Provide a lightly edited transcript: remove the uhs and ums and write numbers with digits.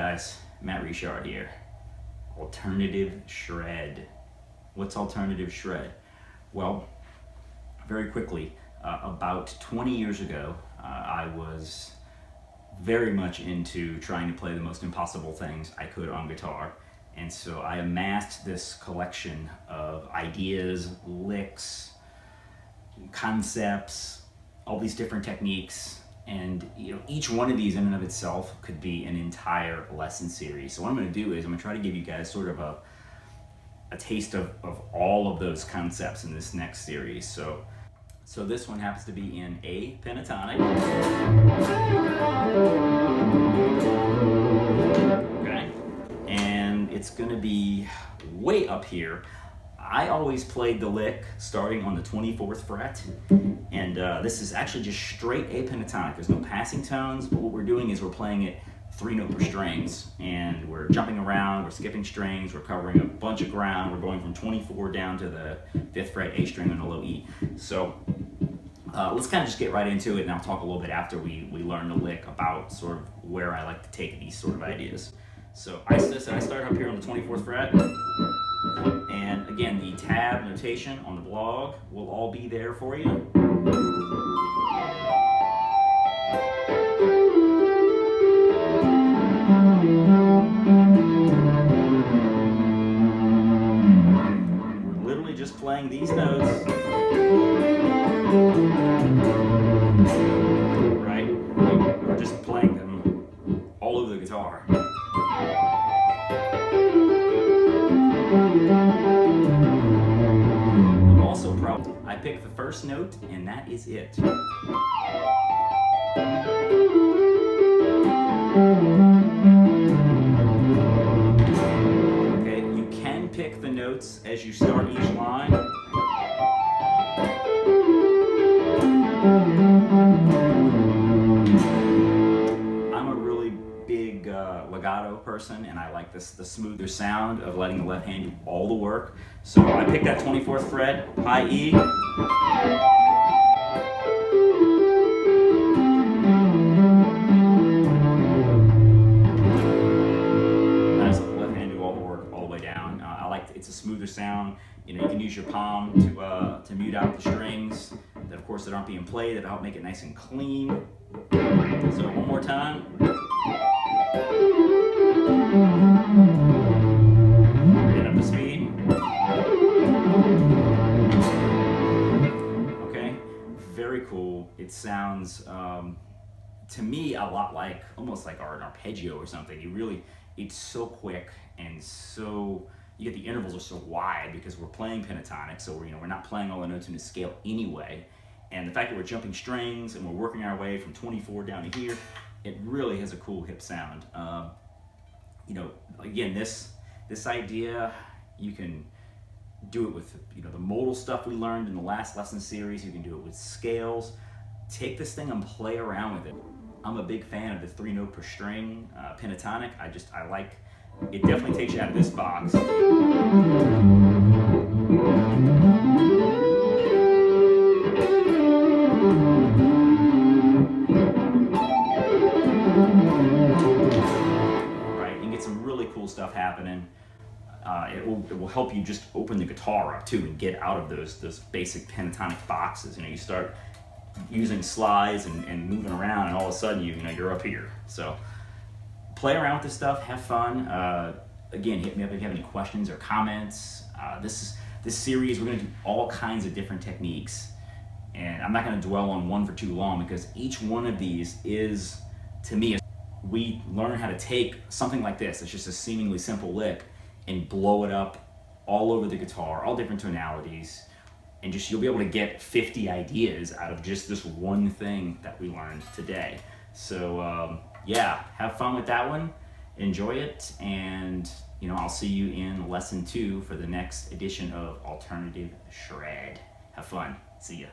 guys, Matt Richard here. Alternative shred. What's alternative shred? Well, very quickly, about 20 years ago, I was very much into trying to play the most impossible things I could on guitar. And so I amassed this collection of ideas, licks, concepts, all these different techniques. And each one of these in and of itself could be an entire lesson series. So what I'm going to do is I'm going to try to give you guys sort of a taste of all of those concepts in this next series. So this one happens to be in A pentatonic. Okay. And it's going to be way up here. I always played the lick starting on the 24th fret, and this is actually just straight A pentatonic. There's no passing tones, but what we're doing is we're playing it 3-note per strings, and we're jumping around, we're skipping strings, we're covering a bunch of ground, we're going from 24 down to the 5th fret A string on a low E. So let's kind of just get right into it, and I'll talk a little bit after we learn the lick about sort of where I like to take these sort of ideas. So I start up here on the 24th fret. And again, the tab notation on the blog will all be there for you. We're literally just playing these notes. Right? We're just playing them all over the guitar. I pick the first note, and that is it. Okay, you can pick the notes as you start each line. I'm a really big legato person, and I like the smoother sound of letting the left hand do all the work. So I pick that 24th fret, high E. That's the left hand do all the work all the way down. I like it's a smoother sound. You can use your palm to mute out the strings that, of course, that aren't being played. That'll help make it nice and clean. So one more time. Get up to speed. Okay, very cool. It sounds to me a lot like almost like an arpeggio or something. It's so quick and so you get the intervals are so wide because we're playing pentatonic, so we're not playing all the notes in a scale anyway. And the fact that we're jumping strings and we're working our way from 24 down to here, it really has a cool hip sound. Again, this idea, you can do it with the modal stuff we learned in the last lesson series. You can do it with scales. Take this thing and play around with it. I'm a big fan of the 3-note per string pentatonic. I like it. Definitely takes you out of this box. Stuff happening. It will help you just open the guitar up too and get out of those basic pentatonic boxes. You start using slides and moving around, and all of a sudden you're up here. So play around with this stuff, have fun. Again, hit me up if you have any questions or comments. This series, we're going to do all kinds of different techniques, and I'm not going to dwell on one for too long because each one of these is, to me, we learn how to take something like this, it's just a seemingly simple lick, and blow it up all over the guitar, all different tonalities, and you'll be able to get 50 ideas out of just this one thing that we learned today. So yeah, have fun with that one, enjoy it, and I'll see you in lesson 2 for the next edition of Alternative Shred. Have fun. See ya.